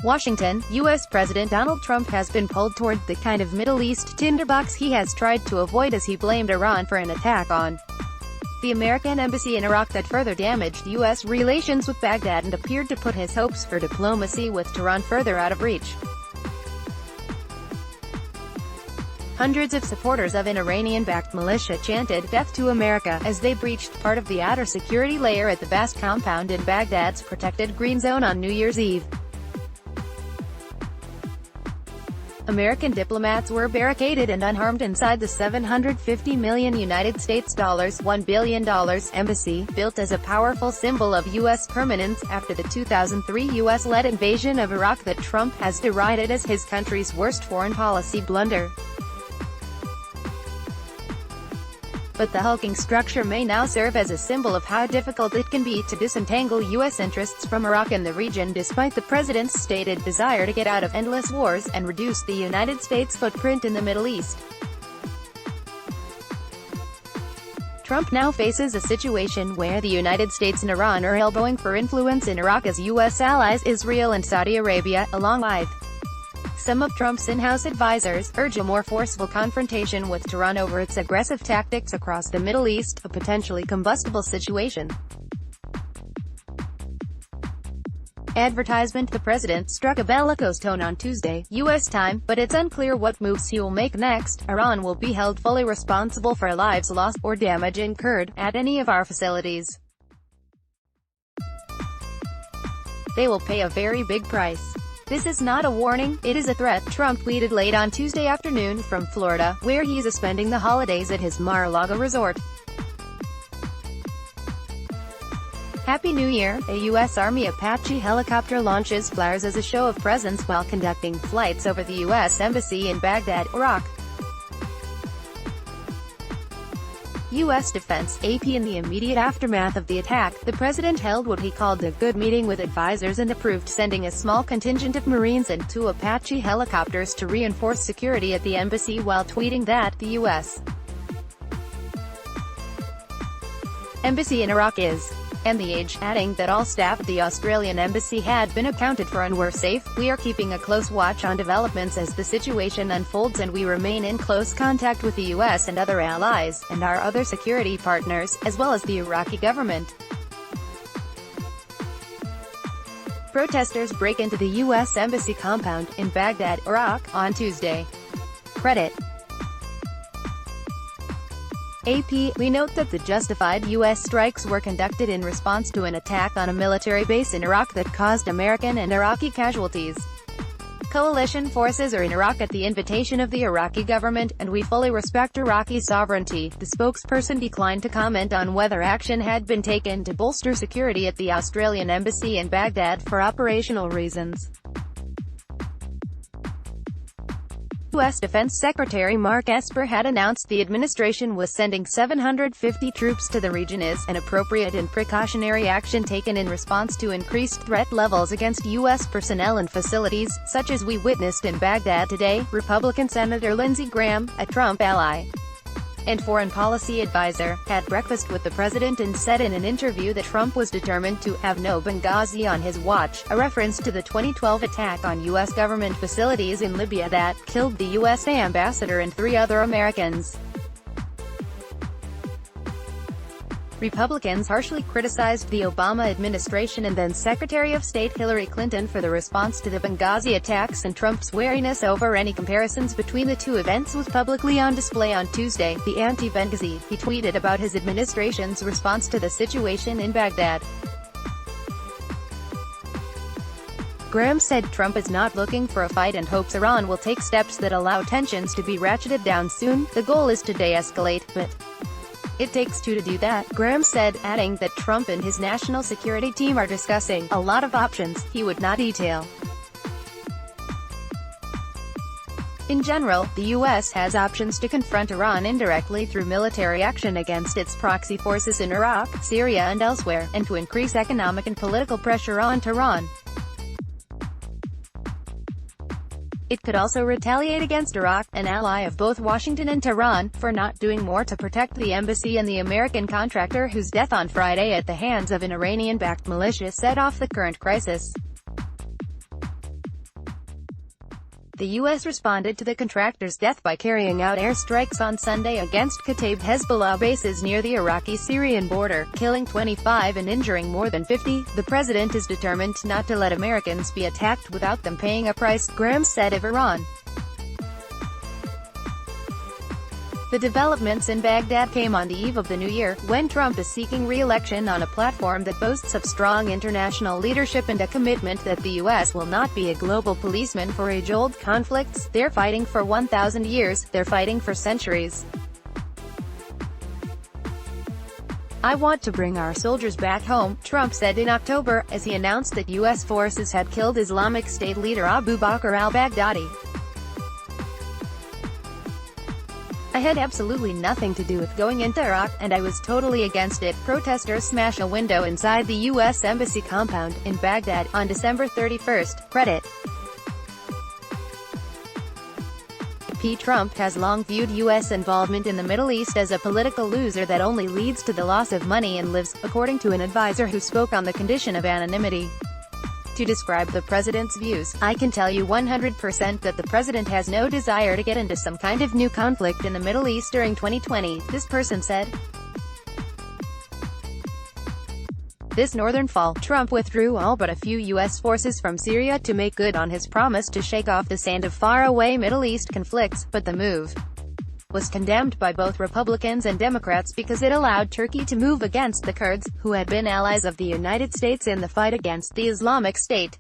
Washington, U.S. President Donald Trump has been pulled toward the kind of Middle East tinderbox he has tried to avoid as he blamed Iran for an attack on the American embassy in Iraq that further damaged U.S. relations with Baghdad and appeared to put his hopes for diplomacy with Tehran further out of reach. Hundreds of supporters of an Iranian-backed militia chanted "Death to America" as they breached part of the outer security layer at the Bast compound in Baghdad's protected green zone on New Year's Eve. American diplomats were barricaded and unharmed inside the $750 million United States $1 billion embassy, built as a powerful symbol of U.S. permanence after the 2003 U.S.-led invasion of Iraq that Trump has derided as his country's worst foreign policy blunder. But the hulking structure may now serve as a symbol of how difficult it can be to disentangle U.S. interests from Iraq and the region despite the president's stated desire to get out of endless wars and reduce the United States' footprint in the Middle East. Trump now faces a situation where the United States and Iran are elbowing for influence in Iraq as U.S. allies Israel and Saudi Arabia, along with some of Trump's in-house advisors, urge a more forceful confrontation with Tehran over its aggressive tactics across the Middle East, a potentially combustible situation. Advertisement: The president struck a bellicose tone on Tuesday, U.S. time, but it's unclear what moves he will make next. Iran will be held fully responsible for lives lost, or damage incurred, at any of our facilities. They will pay a very big price. This is not a warning, it is a threat, Trump tweeted late on Tuesday afternoon from Florida, where he is spending the holidays at his Mar-a-Lago resort. Happy New Year! A U.S. Army Apache helicopter launches flares as a show of presence while conducting flights over the U.S. Embassy in Baghdad, Iraq. U.S. Defense, AP. In the immediate aftermath of the attack, the president held what he called a good meeting with advisors and approved sending a small contingent of Marines and 2 Apache helicopters to reinforce security at the embassy while tweeting that the U.S. Embassy in Iraq is and the age, adding that all staff at the Australian embassy had been accounted for and were safe. We are keeping a close watch on developments as the situation unfolds and we remain in close contact with the U.S. and other allies, and our other security partners, as well as the Iraqi government. Protesters break into the U.S. Embassy compound in Baghdad, Iraq, on Tuesday. Credit: AP. We note that the justified U.S. strikes were conducted in response to an attack on a military base in Iraq that caused American and Iraqi casualties. Coalition forces are in Iraq at the invitation of the Iraqi government, and we fully respect Iraqi sovereignty. The spokesperson declined to comment on whether action had been taken to bolster security at the Australian embassy in Baghdad for operational reasons. U.S. Defense Secretary Mark Esper had announced the administration was sending 750 troops to the region as an appropriate and precautionary action taken in response to increased threat levels against U.S. personnel and facilities, such as we witnessed in Baghdad today. Republican Senator Lindsey Graham, a Trump ally and foreign policy advisor, had breakfast with the president and said in an interview that Trump was determined to have no Benghazi on his watch, a reference to the 2012 attack on U.S. government facilities in Libya that killed the U.S. ambassador and 3 other Americans. Republicans harshly criticized the Obama administration and then Secretary of State Hillary Clinton for the response to the Benghazi attacks, and Trump's wariness over any comparisons between the 2 events was publicly on display on Tuesday. The anti-Benghazi, he tweeted about his administration's response to the situation in Baghdad. Graham said Trump is not looking for a fight and hopes Iran will take steps that allow tensions to be ratcheted down soon. The goal is to de-escalate, but it takes 2 to do that, Graham said, adding that Trump and his national security team are discussing a lot of options he would not detail. In general, the U.S. has options to confront Iran indirectly through military action against its proxy forces in Iraq, Syria and elsewhere, and to increase economic and political pressure on Tehran. It could also retaliate against Iraq, an ally of both Washington and Tehran, for not doing more to protect the embassy and the American contractor whose death on Friday at the hands of an Iranian-backed militia set off the current crisis. The U.S. responded to the contractor's death by carrying out airstrikes on Sunday against Kataib Hezbollah bases near the Iraqi-Syrian border, killing 25 and injuring more than 50. The president is determined not to let Americans be attacked without them paying a price, Graham said of Iran. The developments in Baghdad came on the eve of the new year, when Trump is seeking re-election on a platform that boasts of strong international leadership and a commitment that the U.S. will not be a global policeman for age-old conflicts. They're fighting for 1,000 years, they're fighting for centuries. I want to bring our soldiers back home, Trump said in October, as he announced that U.S. forces had killed Islamic State leader Abu Bakr al-Baghdadi. I had absolutely nothing to do with going into Iraq, and I was totally against it. Protesters smashed a window inside the U.S. Embassy compound in Baghdad on December 31st. Credit. Trump has long viewed U.S. involvement in the Middle East as a political loser that only leads to the loss of money and lives, according to an advisor who spoke on the condition of anonymity. To describe the president's views, I can tell you 100% that the president has no desire to get into some kind of new conflict in the Middle East during 2020, this person said. This northern fall, Trump withdrew all but a few U.S. forces from Syria to make good on his promise to shake off the sand of faraway Middle East conflicts, but the move was condemned by both Republicans and Democrats because it allowed Turkey to move against the Kurds, who had been allies of the United States in the fight against the Islamic State.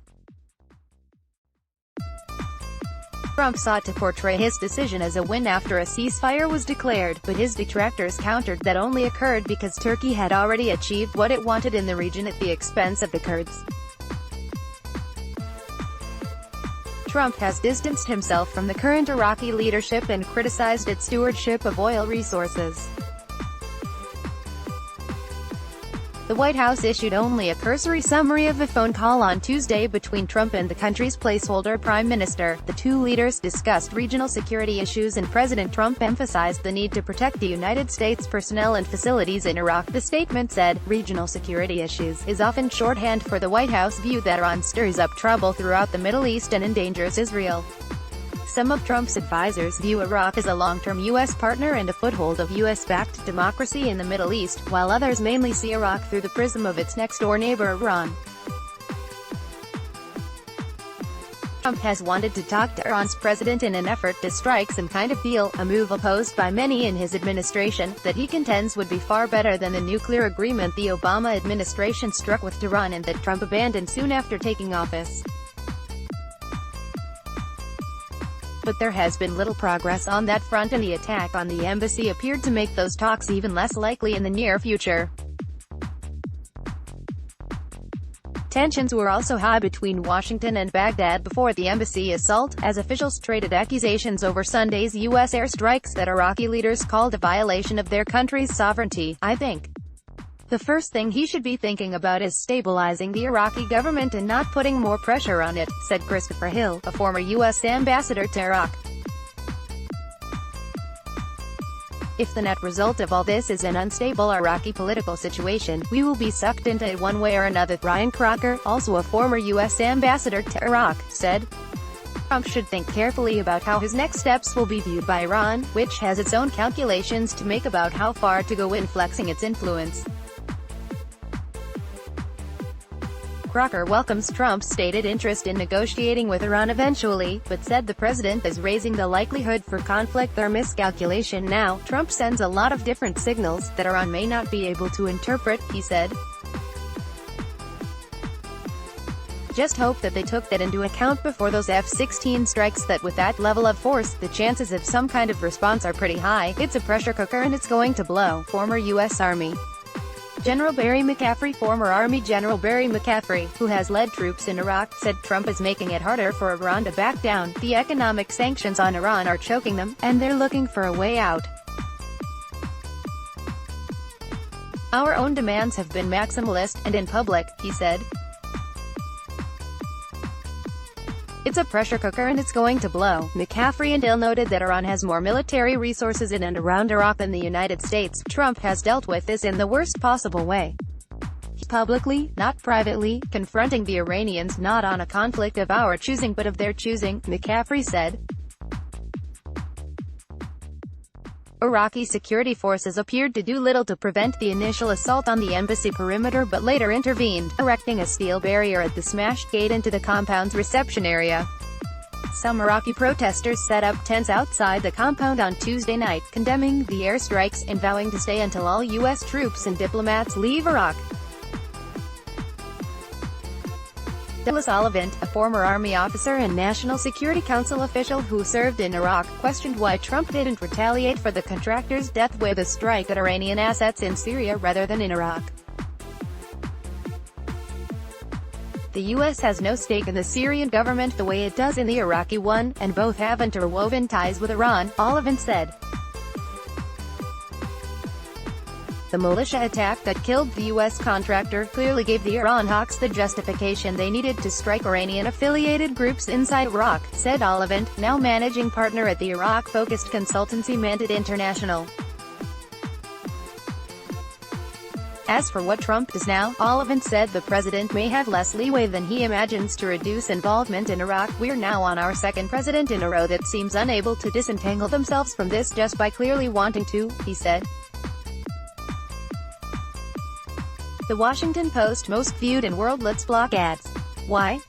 Trump sought to portray his decision as a win after a ceasefire was declared, but his detractors countered that only occurred because Turkey had already achieved what it wanted in the region at the expense of the Kurds. Trump has distanced himself from the current Iraqi leadership and criticized its stewardship of oil resources. The White House issued only a cursory summary of a phone call on Tuesday between Trump and the country's placeholder prime minister. The two leaders discussed regional security issues and President Trump emphasized the need to protect the United States personnel and facilities in Iraq. The statement said, "Regional security issues is often shorthand for the White House view that Iran stirs up trouble throughout the Middle East and endangers Israel." Some of Trump's advisors view Iraq as a long-term U.S. partner and a foothold of U.S.-backed democracy in the Middle East, while others mainly see Iraq through the prism of its next-door neighbor Iran. Trump has wanted to talk to Iran's president in an effort to strike some kind of deal, a move opposed by many in his administration, that he contends would be far better than the nuclear agreement the Obama administration struck with Tehran and that Trump abandoned soon after taking office. But there has been little progress on that front, and the attack on the embassy appeared to make those talks even less likely in the near future. Tensions were also high between Washington and Baghdad before the embassy assault, as officials traded accusations over Sunday's U.S. airstrikes that Iraqi leaders called a violation of their country's sovereignty. "I think the first thing he should be thinking about is stabilizing the Iraqi government and not putting more pressure on it," said Christopher Hill, a former U.S. ambassador to Iraq. "If the net result of all this is an unstable Iraqi political situation, we will be sucked into it one way or another," Ryan Crocker, also a former U.S. ambassador to Iraq, said. Trump should think carefully about how his next steps will be viewed by Iran, which has its own calculations to make about how far to go in flexing its influence. Crocker welcomes Trump's stated interest in negotiating with Iran eventually, but said the president is raising the likelihood for conflict or miscalculation now. "Trump sends a lot of different signals that Iran may not be able to interpret," he said. "Just hope that they took that into account before those F-16 strikes, that with that level of force, the chances of some kind of response are pretty high. It's a pressure cooker and it's going to blow." Former U.S. Army General Barry McCaffrey Former Army General Barry McCaffrey, who has led troops in Iraq, said Trump is making it harder for Iran to back down. "The economic sanctions on Iran are choking them, and they're looking for a way out. Our own demands have been maximalist, and in public," he said. "It's a pressure cooker and it's going to blow." McCaffrey and Hill noted that Iran has more military resources in and around Iraq than the United States. Trump has dealt with this in the worst possible way. publicly, not privately, confronting the Iranians not on a conflict of our choosing but of their choosing, McCaffrey said. Iraqi security forces appeared to do little to prevent the initial assault on the embassy perimeter but later intervened, erecting a steel barrier at the smashed gate into the compound's reception area. Some Iraqi protesters set up tents outside the compound on Tuesday night, condemning the airstrikes, and vowing to stay until all U.S. troops and diplomats leave Iraq. Douglas Oliphant, a former Army officer and National Security Council official who served in Iraq, questioned why Trump didn't retaliate for the contractor's death with a strike at Iranian assets in Syria rather than in Iraq. The U.S. has no stake in the Syrian government the way it does in the Iraqi one, and both have interwoven ties with Iran, Oliphant said. The militia attack that killed the U.S. contractor clearly gave the Iran hawks the justification they needed to strike Iranian-affiliated groups inside Iraq, said Oliphant, now managing partner at the Iraq-focused consultancy Mandate International. As for what Trump does now, Oliphant said the president may have less leeway than he imagines to reduce involvement in Iraq. We're now on our second president in a row that seems unable to disentangle themselves from this just by clearly wanting to, he said. The Washington Post most viewed in world. Let's block ads. Why?